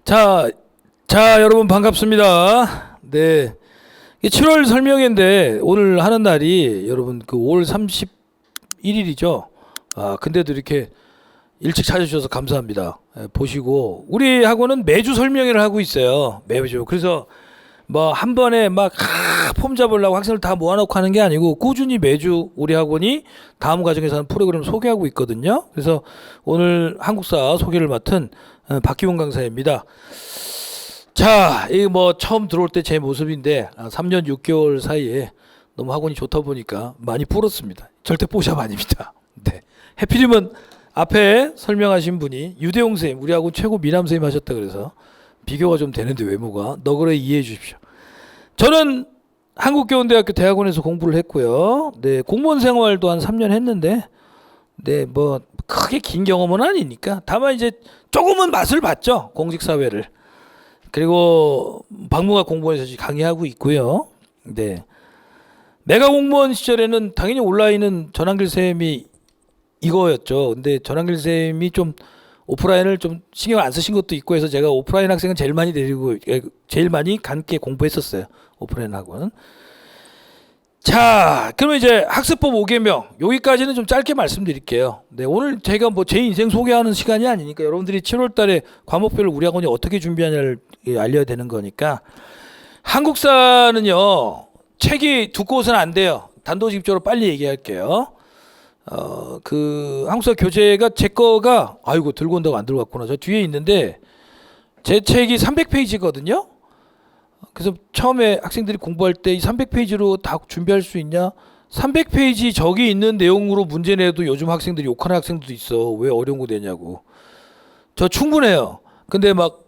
자, 여러분 반갑습니다. 네. 7월 설명회인데 오늘 하는 날이 여러분 그 5월 31일이죠. 근데도 이렇게 일찍 찾아주셔서 감사합니다. 보시고 우리 학원은 매주 설명회를 하고 있어요. 매주. 그래서 뭐 한 번에 막 폼 잡으려고 학생을 다 모아놓고 하는 게 아니고 꾸준히 매주 우리 학원이 다음 과정에서 하는 프로그램을 소개하고 있거든요. 그래서 오늘 한국사 소개를 맡은 박기훈 강사입니다. 자, 이 뭐 처음 들어올 때 제 모습인데 3년 6개월 사이에 너무 학원이 좋다 보니까 많이 불었습니다. 절대 뽀샵 아닙니다. 네. 해필이면 앞에 설명하신 분이 유대용 선생님, 우리 학원 최고 미남 선생님 하셨다 그래서 비교가 좀 되는데 외모가 너그러 이해해 주십시오. 저는 한국교원대학교 대학원에서 공부를 했고요. 네, 공무원 생활도 한 3년 했는데 네, 뭐 크게 긴 경험은 아니니까 다만 이제 조금은 맛을 봤죠. 공직사회를. 그리고 박무각 공무원에서 강의하고 있고요. 네. 내가 공무원 시절에는 당연히 온라인은 전한길 쌤이 이거였죠. 근데 전한길 쌤이 좀 오프라인을 좀 신경 안 쓰신 것도 있고 해서 제가 오프라인 학생은 제일 많이 데리고 제일 많이 함께 공부했었어요. 오프라인 학원. 자, 그러면 이제 학습법 5개명 여기까지는 좀 짧게 말씀드릴게요. 네, 오늘 제가 뭐 제 인생 소개하는 시간이 아니니까 여러분들이 7월달에 과목별로 우리 학원이 어떻게 준비하냐를 알려야 되는 거니까 한국사는요 책이 두꺼워서는 안 돼요. 단도직입적으로 빨리 얘기할게요. 그 한국사 교재가 제 거가 아이고 들고 온다고 안 들고 왔구나. 저 뒤에 있는데 제 책이 300페이지거든요. 그래서 처음에 학생들이 공부할 때 이 300페이지로 다 준비할 수 있냐? 300페이지 저기 있는 내용으로 문제 내도 요즘 학생들이 욕하는 학생들도 있어. 왜 어려운 거 내냐고. 저 충분해요. 근데 막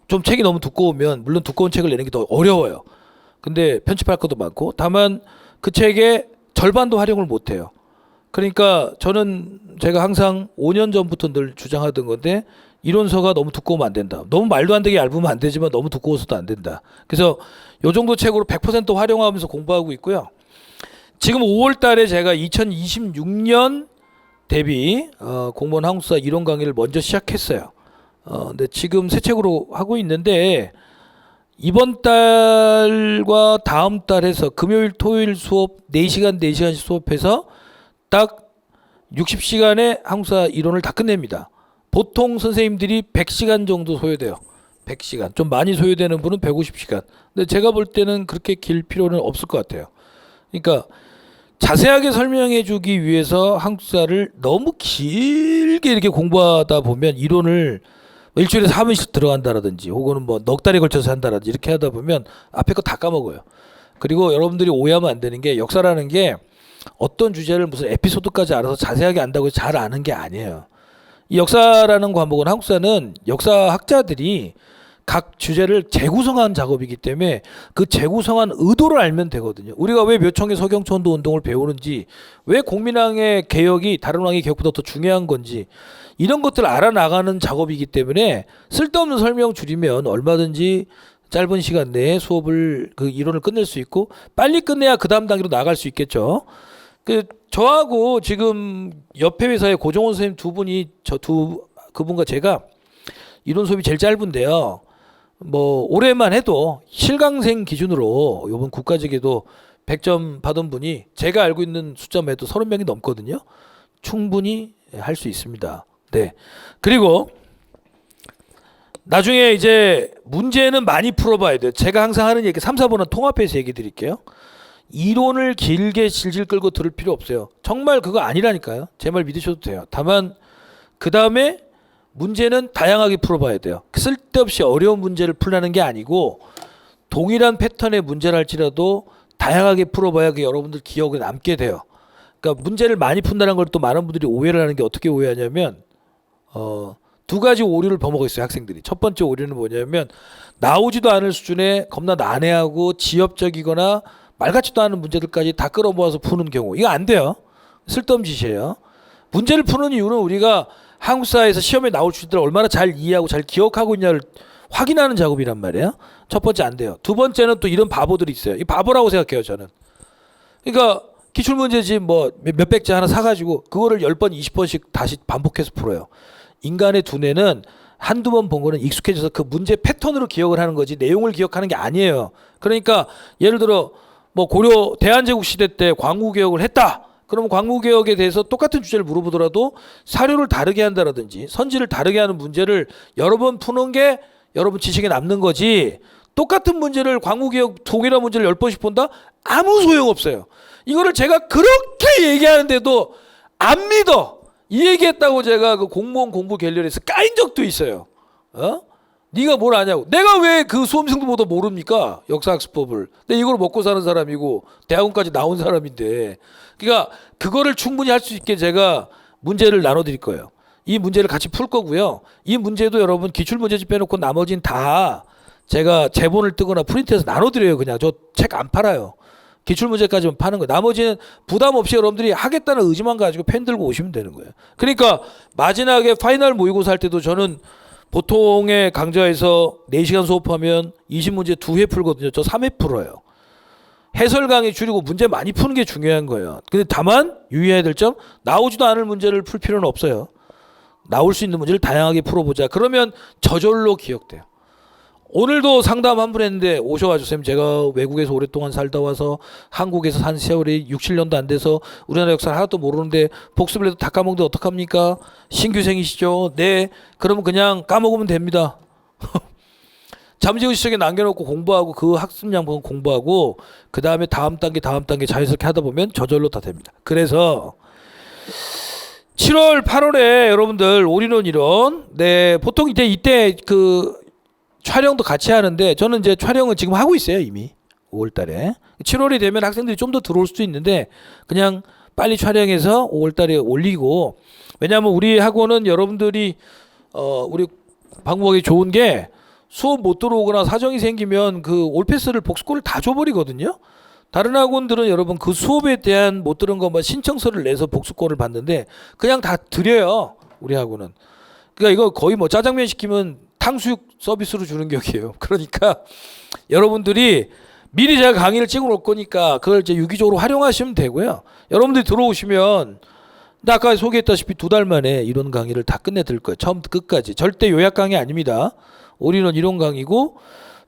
좀 책이 너무 두꺼우면 물론 두꺼운 책을 내는 게 더 어려워요. 근데 편집할 것도 많고 다만 그 책의 절반도 활용을 못 해요. 그러니까 저는 제가 항상 5년 전부터 늘 주장하던 건데 이론서가 너무 두꺼우면 안 된다. 너무 말도 안 되게 얇으면 안 되지만 너무 두꺼워서도 안 된다. 그래서 요 정도 책으로 100% 활용하면서 공부하고 있고요. 지금 5월 달에 제가 2026년 대비 공무원 한국사 이론 강의를 먼저 시작했어요. 근데 지금 새 책으로 하고 있는데 이번 달과 다음 달에서 금요일 토요일 수업 4시간 4시간씩 수업해서 딱 60시간의 한국사 이론을 다 끝냅니다. 보통 선생님들이 100시간 정도 소요돼요. 100시간. 좀 많이 소요되는 분은 150시간. 근데 제가 볼 때는 그렇게 길 필요는 없을 것 같아요. 그러니까 자세하게 설명해 주기 위해서 한국사를 너무 길게 이렇게 공부하다 보면 이론을 일주일에 4번씩 들어간다라든지 혹은 뭐 넉 달에 걸쳐서 한다라든지 이렇게 하다 보면 앞에 거 다 까먹어요. 그리고 여러분들이 오해하면 안 되는 게 역사라는 게 어떤 주제를 무슨 에피소드까지 알아서 자세하게 안다고 해서 잘 아는 게 아니에요. 이 역사라는 과목은 한국사는 역사학자들이 각 주제를 재구성한 작업이기 때문에 그 재구성한 의도를 알면 되거든요. 우리가 왜 묘청의 서경천도 운동을 배우는지, 왜 공민왕의 개혁이 다른 왕의 개혁보다 더 중요한 건지 이런 것들을 알아나가는 작업이기 때문에 쓸데없는 설명 줄이면 얼마든지 짧은 시간 내에 수업을 그 이론을 끝낼 수 있고 빨리 끝내야 그 다음 단계로 나갈 수 있겠죠. 저하고 지금 옆에 회사의 고정원 선생님 두 분이 그분과 제가 이론 수업이 제일 짧은데요. 뭐 올해만 해도 실강생 기준으로 이번 국가직에도 100점 받은 분이 제가 알고 있는 숫자만 해도 30명이 넘거든요. 충분히 할 수 있습니다. 네. 그리고 나중에 이제 문제는 많이 풀어봐야 돼요. 제가 항상 하는 얘기 3, 4번은 통합해서 얘기 드릴게요. 이론을 길게 질질 끌고 들을 필요 없어요. 정말 그거 아니라니까요. 제 말 믿으셔도 돼요. 다만 그 다음에 문제는 다양하게 풀어봐야 돼요. 쓸데없이 어려운 문제를 풀라는 게 아니고 동일한 패턴의 문제를 할지라도 다양하게 풀어봐야 여러분들 기억에 남게 돼요. 그러니까 문제를 많이 푼다는 걸 또 많은 분들이 오해를 하는 게 어떻게 오해하냐면 두 가지 오류를 범하고 있어요. 학생들이. 첫 번째 오류는 뭐냐면 나오지도 않을 수준의 겁나 난해하고 지엽적이거나 말 같지도 않은 문제들까지 다 끌어모아서 푸는 경우. 이거 안 돼요. 쓸데없는 짓이에요. 문제를 푸는 이유는 우리가 한국사에서 시험에 나올 주제들을 얼마나 잘 이해하고 잘 기억하고 있냐를 확인하는 작업이란 말이에요. 첫 번째 안 돼요. 두 번째는 또 이런 바보들이 있어요. 이 바보라고 생각해요, 저는. 그러니까 기출문제집 뭐 몇백자 하나 사가지고 그거를 10번, 20번씩 다시 반복해서 풀어요. 인간의 두뇌는 한두 번 본 거는 익숙해져서 그 문제 패턴으로 기억을 하는 거지 내용을 기억하는 게 아니에요. 그러니까 예를 들어 뭐 고려 대한제국 시대 때 광우개혁을 했다. 그러면 광우개혁에 대해서 똑같은 주제를 물어보더라도 사료를 다르게 한다라든지 선지를 다르게 하는 문제를 여러 번 푸는 게 여러분 지식에 남는 거지, 똑같은 문제를 광우개혁 동일한 문제를 10번씩 본다? 아무 소용없어요. 이거를 제가 그렇게 얘기하는데도 안 믿어. 이 얘기했다고 제가 그 공무원 공부 갤러리에서 까인 적도 있어요. 네가 뭘 아냐고. 내가 왜 그 수험생들보다 모릅니까? 역사학습법을. 근데 이걸 먹고 사는 사람이고 대학원까지 나온 사람인데. 그러니까 그거를 충분히 할 수 있게 제가 문제를 나눠드릴 거예요. 이 문제를 같이 풀 거고요. 이 문제도 여러분 기출문제집 빼놓고 나머지는 다 제가 제본을 뜨거나 프린트해서 나눠드려요. 그냥 저 책 안 팔아요. 기출문제까지만 파는 거예요. 나머지는 부담 없이 여러분들이 하겠다는 의지만 가지고 펜 들고 오시면 되는 거예요. 그러니까 마지막에 파이널 모의고사 할 때도 저는 보통의 강좌에서 4시간 수업하면 20문제 2회 풀거든요. 저 3회 풀어요. 해설 강의 줄이고 문제 많이 푸는 게 중요한 거예요. 근데 다만 유의해야 될 점, 나오지도 않을 문제를 풀 필요는 없어요. 나올 수 있는 문제를 다양하게 풀어보자. 그러면 저절로 기억돼요. 오늘도 상담 한 분 했는데 오셔가지고 쌤 제가 외국에서 오랫동안 살다 와서 한국에서 산 세월이 6, 7년도 안 돼서 우리나라 역사를 하나도 모르는데 복습을 해도 다 까먹는데 어떡합니까? 신규생이시죠? 네. 그러면 그냥 까먹으면 됩니다. 잠재의식 속에 남겨놓고 공부하고 그 학습량 보면 공부하고 그 다음에 다음 단계 자연스럽게 하다 보면 저절로 다 됩니다. 그래서 7월 8월에 여러분들 올인원 이론, 네, 보통 이때 그 촬영도 같이 하는데 저는 이제 촬영을 지금 하고 있어요. 이미 5월달에 7월이 되면 학생들이 좀 더 들어올 수도 있는데 그냥 빨리 촬영해서 5월달에 올리고, 왜냐하면 우리 학원은 여러분들이 우리 방법이 좋은 게 수업 못 들어오거나 사정이 생기면 그 올패스를 복수권을 다 줘버리거든요. 다른 학원들은 여러분 그 수업에 대한 못 들은 것만 신청서를 내서 복수권을 받는데 그냥 다 드려요. 우리 학원은. 그러니까 이거 거의 뭐 짜장면 시키면 탕수육 서비스로 주는 격이에요. 그러니까 여러분들이 미리 제가 강의를 찍어 놓을 거니까 그걸 이제 유기적으로 활용하시면 되고요. 여러분들이 들어오시면 아까 소개했다시피 2달 만에 이론 강의를 다 끝내드릴 거예요. 처음부터 끝까지. 절대 요약 강의 아닙니다. 올인원 이론 강의고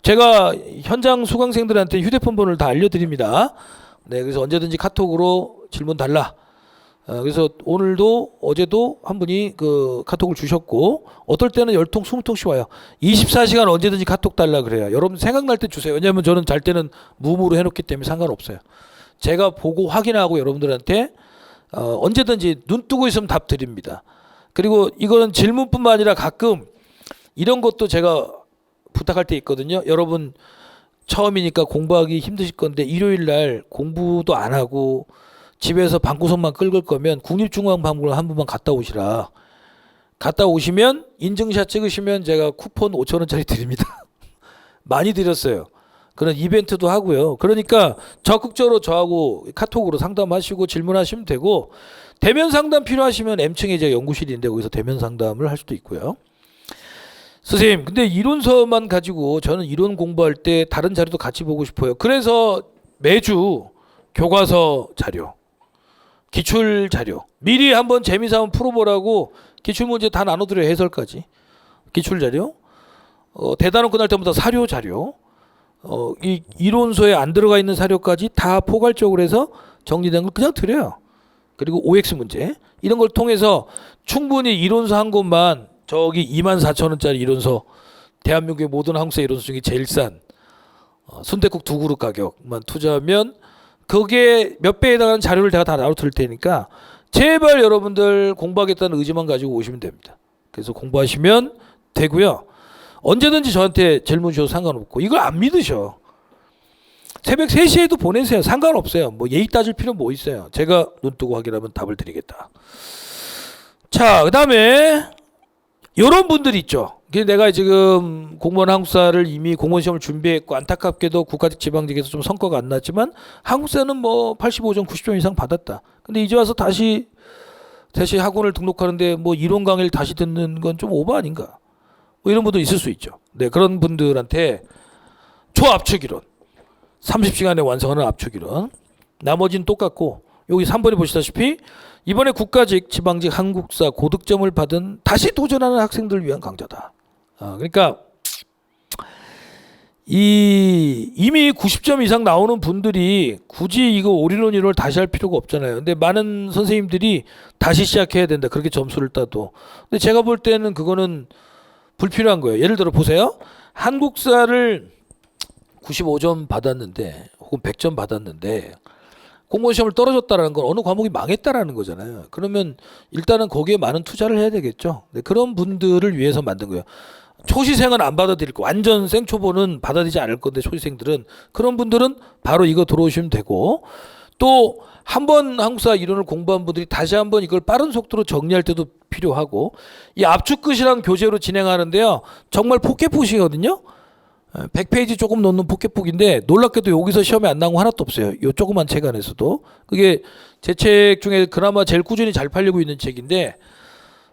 제가 현장 수강생들한테 휴대폰 번호를 다 알려드립니다. 네, 그래서 언제든지 카톡으로 질문 달라. 그래서 오늘도 어제도 한 분이 그 카톡을 주셨고 어떨 때는 10통 20통씩 와요. 24시간 언제든지 카톡 달라 그래요. 여러분 생각날 때 주세요. 왜냐하면 저는 잘 때는 무음으로 해놓기 때문에 상관없어요. 제가 보고 확인하고 여러분들한테 언제든지 눈 뜨고 있으면 답 드립니다. 그리고 이거는 질문뿐만 아니라 가끔 이런 것도 제가 부탁할 때 있거든요. 여러분 처음이니까 공부하기 힘드실 건데 일요일 날 공부도 안 하고 집에서 방구석만 긁을 거면 국립중앙박물관 한 번만 갔다 오시라. 갔다 오시면 인증샷 찍으시면 제가 쿠폰 5,000원짜리 드립니다. 많이 드렸어요. 그런 이벤트도 하고요. 그러니까 적극적으로 저하고 카톡으로 상담하시고 질문하시면 되고, 대면 상담 필요하시면 M층에 제가 연구실이 있는데 거기서 대면 상담을 할 수도 있고요. 선생님, 근데 이론서만 가지고 저는 이론 공부할 때 다른 자료도 같이 보고 싶어요. 그래서 매주 교과서 자료, 기출 자료 미리 한번 재미삼아 풀어보라고 기출문제 다 나눠드려요. 해설까지. 기출 자료, 대단원 끝날 때마다 사료 자료, 이 이론서에 안 들어가 있는 사료까지 다 포괄적으로 해서 정리된 걸 그냥 드려요. 그리고 OX 문제 이런 걸 통해서 충분히 이론서 한 권만, 저기 24,000원짜리 이론서, 대한민국의 모든 한국사 이론서 중에 제일 싼 순댓국 2그릇 가격만 투자하면 그게 몇 배에 해당하는 자료를 제가 다 나눠 드릴 테니까 제발 여러분들 공부하겠다는 의지만 가지고 오시면 됩니다. 그래서 공부하시면 되고요. 언제든지 저한테 질문 주셔도 상관없고, 이걸 안 믿으셔. 새벽 3시에도 보내세요. 상관없어요. 뭐 예의 따질 필요 뭐 있어요. 제가 눈 뜨고 확인하면 답을 드리겠다. 자, 그 다음에 이런 분들 있죠. 내가 지금 공무원 한국사를 이미 공무원 시험을 준비했고 안타깝게도 국가직 지방직에서 좀 성과가 안 났지만 한국사는 뭐 85점 90점 이상 받았다. 근데 이제 와서 다시 학원을 등록하는데 뭐 이론 강의를 다시 듣는 건 좀 오버 아닌가, 뭐 이런 분도 있을 수 있죠. 네, 그런 분들한테 초압축 이론 30시간에 완성하는 압축 이론, 나머지는 똑같고 여기 3번에 보시다시피 이번에 국가직 지방직 한국사 고득점을 받은 다시 도전하는 학생들을 위한 강좌다. 그러니까 이미 90점 이상 나오는 분들이 굳이 이거 올인원이론을 다시 할 필요가 없잖아요. 근데 많은 선생님들이 다시 시작해야 된다. 그렇게 점수를 따도. 근데 제가 볼 때는 그거는 불필요한 거예요. 예를 들어 보세요. 한국사를 95점 받았는데 혹은 100점 받았는데 공무원 시험을 떨어졌다라는 건 어느 과목이 망했다라는 거잖아요. 그러면 일단은 거기에 많은 투자를 해야 되겠죠. 네, 그런 분들을 위해서 만든 거예요. 초시생은 안 받아들일 거, 완전 생초보는 받아들이지 않을 건데 초시생들은 그런 분들은 바로 이거 들어오시면 되고, 또 한 번 한국사 이론을 공부한 분들이 다시 한번 이걸 빠른 속도로 정리할 때도 필요하고, 이 압축끝이라는 교재로 진행하는데요, 정말 포켓북이거든요. 100페이지 조금 넘는 포켓북인데 놀랍게도 여기서 시험에 안 나온 거 하나도 없어요. 요 조그만 책 안에서도. 그게 제 책 중에 그나마 제일 꾸준히 잘 팔리고 있는 책인데,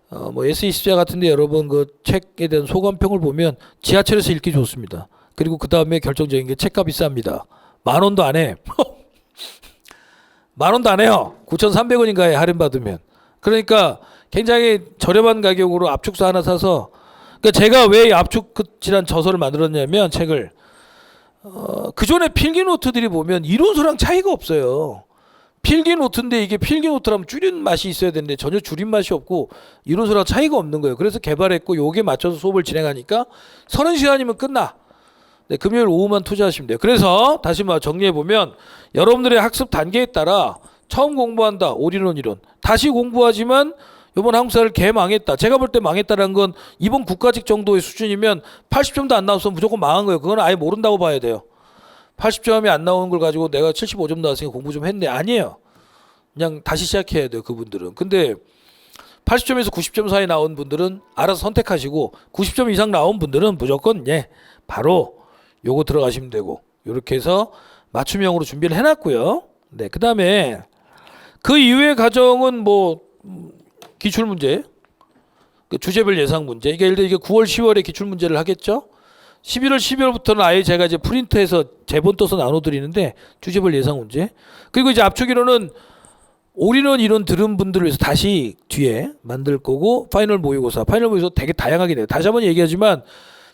뭐 SE24 같은데 여러분 그 책에 대한 소감평을 보면 지하철에서 읽기 좋습니다. 그리고 그 다음에 결정적인 게 책값이 쌉니다. 10,000원도 안 해. 10,000원도 안 해요. 9,300원인가에 할인받으면. 그러니까 굉장히 저렴한 가격으로 압축서 하나 사서, 그러니까 제가 왜 이 압축끝이란 저서를 만들었냐면 책을, 그전에 필기노트들이 보면 이론서랑 차이가 없어요. 필기노트인데 이게 필기노트라면 줄인 맛이 있어야 되는데 전혀 줄인 맛이 없고 이론서랑 차이가 없는 거예요. 그래서 개발했고 요게 맞춰서 수업을 진행하니까 30시간이면 끝나. 네, 금요일 오후만 투자하시면 돼요. 그래서 다시 말 정리해보면 여러분들의 학습 단계에 따라 처음 공부한다. 올인원 이론. 다시 공부하지만 이번 한국사를 개 망했다. 제가 볼 때 망했다는 건 이번 국가직 정도의 수준이면 80점도 안 나왔으면 무조건 망한 거예요. 그건 아예 모른다고 봐야 돼요. 80점이 안 나오는 걸 가지고 내가 75점 나왔으니까 공부 좀 했네. 아니에요. 그냥 다시 시작해야 돼요. 그분들은. 근데 80점에서 90점 사이 나온 분들은 알아서 선택하시고 90점 이상 나온 분들은 무조건 바로 요거 들어가시면 되고, 요렇게 해서 맞춤형으로 준비를 해놨고요. 네, 그 다음에 그 이후의 과정은 뭐 기출문제, 그 주제별 예상 문제. 이게 예를 들어 이게 9월 10월에 기출문제를 하겠죠. 11월 12월부터는 아예 제가 이제 프린트해서 제본 떠서 나눠드리는데 주제별 예상 문제. 그리고 이제 압축이론은 올인원 이론 들은 분들을 위해서 다시 뒤에 만들 거고, 파이널 모의고사 되게 다양하게 돼요. 다시 한번 얘기하지만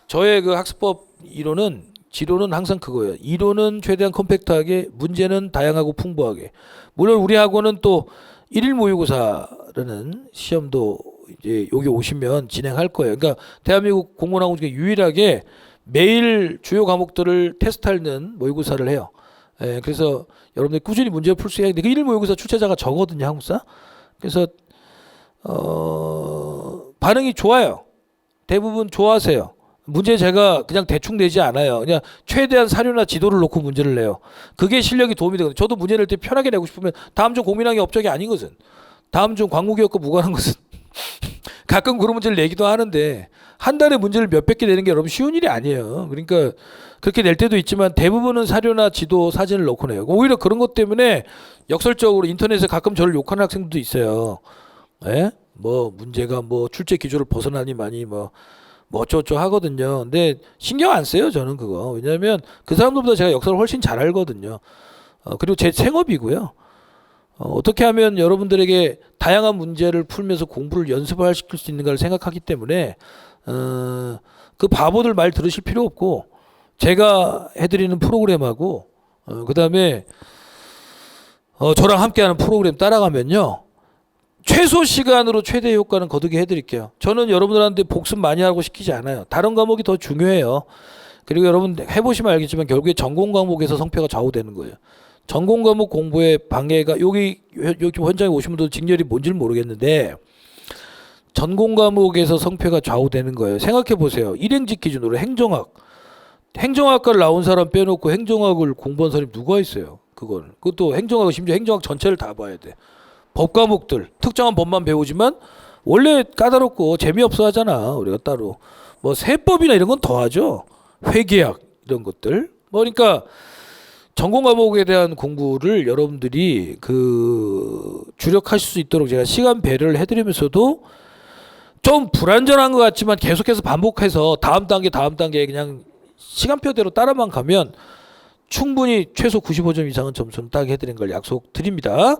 저의 그 학습법 이론은 지론은 항상 그거예요. 이론은 최대한 컴팩트하게, 문제는 다양하고 풍부하게. 물론 우리 학원은 또 1일 모의고사라는 시험도 이제 여기 오시면 진행할 거예요. 그러니까 대한민국 공무원학원 중에 유일하게 매일 주요 과목들을 테스트하는 모의고사를 해요. 그래서 여러분들 꾸준히 문제 풀 수 있어야 되는데 그 1일 모의고사 출제자가 적거든요, 한국사. 그래서 반응이 좋아요. 대부분 좋아하세요. 문제 제가 그냥 대충 내지 않아요. 그냥 최대한 사료나 지도를 놓고 문제를 내요. 그게 실력이 도움이 되거든요. 저도 문제 낼 때 편하게 내고 싶으면 다음 주 고민하기 업적이 아닌 것은, 다음 주 광무기업과 무관한 것은 가끔 그런 문제를 내기도 하는데 한 달에 문제를 몇백 개 내는 게 여러분 쉬운 일이 아니에요. 그러니까 그렇게 낼 때도 있지만 대부분은 사료나 지도, 사진을 넣고 내요. 오히려 그런 것 때문에 역설적으로 인터넷에 가끔 저를 욕하는 학생들도 있어요. 뭐 문제가 뭐 출제 기조를 벗어나니 많이 뭐 어쩌고저쩌고 하거든요. 근데 신경 안 써요, 저는 그거. 왜냐하면 그 사람들보다 제가 역사를 훨씬 잘 알거든요. 그리고 제 생업이고요. 어떻게 하면 여러분들에게 다양한 문제를 풀면서 공부를 연습을 시킬 수 있는가를 생각하기 때문에 그 바보들 말 들으실 필요 없고, 제가 해드리는 프로그램하고 그 다음에 저랑 함께하는 프로그램 따라가면요, 최소 시간으로 최대 효과는 거두게 해드릴게요. 저는 여러분들한테 복습 많이 하고 시키지 않아요. 다른 과목이 더 중요해요. 그리고 여러분 해보시면 알겠지만 결국에 전공 과목에서 성패가 좌우되는 거예요. 전공 과목 공부의 방해가, 여기 현장에 오신 분들도 직렬이 뭔지는 모르겠는데 전공 과목에서 성패가 좌우되는 거예요. 생각해 보세요. 일행직 기준으로 행정학과를 나온 사람 빼놓고 행정학을 공부한 사람이 누가 있어요? 그것도 행정학, 심지어 행정학 전체를 다 봐야 돼. 법 과목들 특정한 법만 배우지만 원래 까다롭고 재미없어 하잖아. 우리가 따로 뭐 세법이나 이런 건 더하죠. 회계학 이런 것들. 그러니까 전공 과목에 대한 공부를 여러분들이 주력하실 수 있도록 제가 시간 배려를 해드리면서도 좀 불안전한 것 같지만 계속해서 반복해서 다음 단계 그냥 시간표대로 따라만 가면 충분히 최소 95점 이상은 점수는 따게 해드리는 걸 약속드립니다.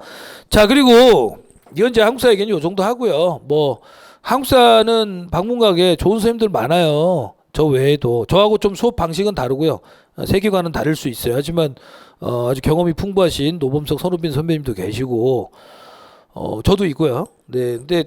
자, 그리고 이건 이제 한국사 얘기는 요 정도 하고요. 뭐 한국사는 방문각에 좋은 선생님들 많아요. 저 외에도 저하고 좀 수업 방식은 다르고요. 세계관은 다를 수 있어요. 하지만 아주 경험이 풍부하신 노범석, 선우빈 선배님도 계시고 저도 있고요. 네, 근데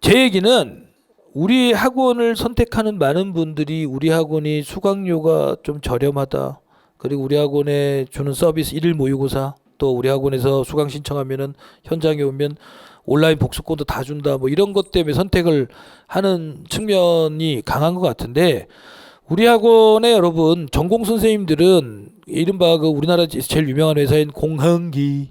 제 얘기는 우리 학원을 선택하는 많은 분들이 우리 학원이 수강료가 좀 저렴하다. 그리고 우리 학원에 주는 서비스 일일 모의고사, 또 우리 학원에서 수강 신청하면은 현장에 오면 온라인 복습권도 다 준다. 뭐 이런 것 때문에 선택을 하는 측면이 강한 것 같은데, 우리 학원의 여러분 전공 선생님들은 이른바 그 우리나라 제일 유명한 회사인 공항기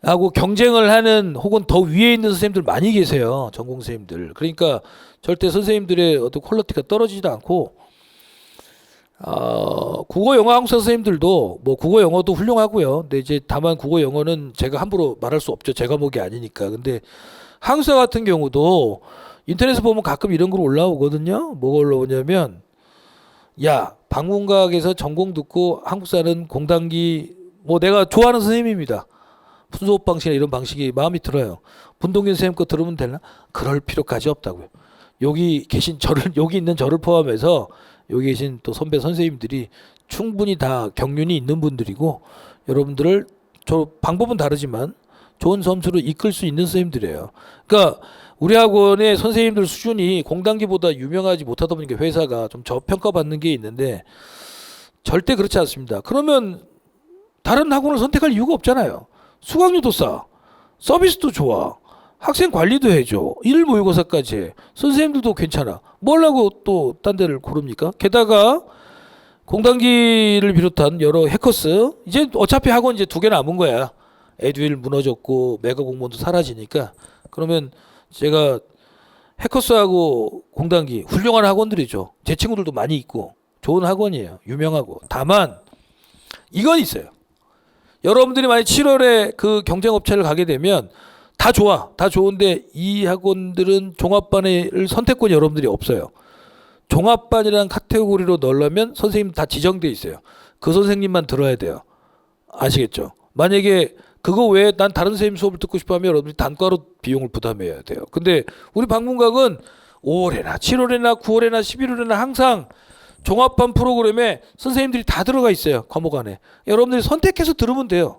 하고 경쟁을 하는, 혹은 더 위에 있는 선생님들 많이 계세요. 전공 선생님들. 그러니까 절대 선생님들의 어떤 퀄리티가 떨어지지도 않고, 국어 영어 한국사 선생님들도 뭐 국어 영어도 훌륭하고요. 근데 이제 다만 국어 영어는 제가 함부로 말할 수 없죠. 제 과목이 아니니까. 근데 한국사 같은 경우도 인터넷에 보면 가끔 이런 글 올라오거든요. 뭐가 올라오냐면, 야, 방문각에서 전공 듣고 한국사는 공단기, 뭐 내가 좋아하는 선생님입니다. 수업 방식이나 이런 방식이 마음에 들어요. 분동균 선생님 거 들으면 되나? 그럴 필요까지 없다고요. 여기 계신 저를, 여기 있는 저를 포함해서 여기 계신 또 선배 선생님들이 충분히 다 경륜이 있는 분들이고, 여러분들을 저 방법은 다르지만 좋은 점수로 이끌 수 있는 선생님들이에요. 그러니까 우리 학원의 선생님들 수준이 공단기보다 유명하지 못하다 보니까 회사가 좀 저평가받는 게 있는데, 절대 그렇지 않습니다. 그러면 다른 학원을 선택할 이유가 없잖아요. 수강료도 싸, 서비스도 좋아, 학생 관리도 해줘, 일일 모의고사까지 해, 선생님들도 괜찮아. 뭘 하고 또 딴 데를 고릅니까? 게다가 공단기를 비롯한 여러 해커스, 이제 어차피 학원 이제 2개 남은 거야. 에듀윌 무너졌고 메가 공무원도 사라지니까. 그러면 제가 해커스하고 공단기 훌륭한 학원들이죠. 제 친구들도 많이 있고 좋은 학원이에요. 유명하고. 다만 이건 있어요. 여러분들이 만약 7월에 그 경쟁업체를 가게 되면 다 좋아, 다 좋은데 이 학원들은 종합반을 선택권이 여러분들이 없어요. 종합반이라는 카테고리로 넣으려면 선생님 다 지정돼 있어요. 그 선생님만 들어야 돼요. 아시겠죠? 만약에 그거 외에 난 다른 선생님 수업을 듣고 싶어 하면 여러분들이 단과로 비용을 부담해야 돼요. 근데 우리 방문각은 5월에나 7월에나 9월에나 11월에나 항상 종합반 프로그램에 선생님들이 다 들어가 있어요. 과목 안에. 여러분들이 선택해서 들으면 돼요.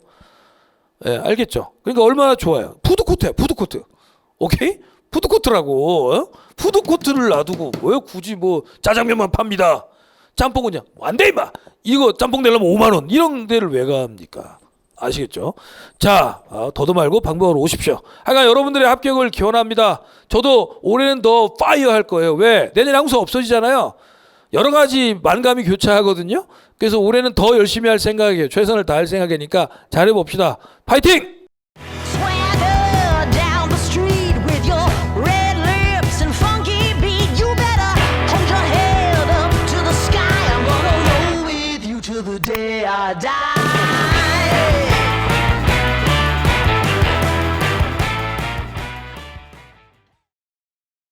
예, 알겠죠? 그러니까 얼마나 좋아요. 푸드코트야, 푸드코트. 오케이? 푸드코트라고. 푸드코트를 놔두고 왜 굳이 뭐 짜장면만 팝니다. 짬뽕은요? 안 돼 임마. 이거 짬뽕 내려면 5만 원. 이런 데를 왜 갑니까? 아시겠죠? 자, 더도 말고 방법으로 오십시오. 하여간 여러분들의 합격을 기원합니다. 저도 올해는 더 파이어 할 거예요. 왜? 내년에 항상 없어지잖아요. 여러 가지 만감이 교차하거든요. 그래서 올해는 더 열심히 할 생각이에요. 최선을 다할 생각이니까 잘해봅시다. 파이팅!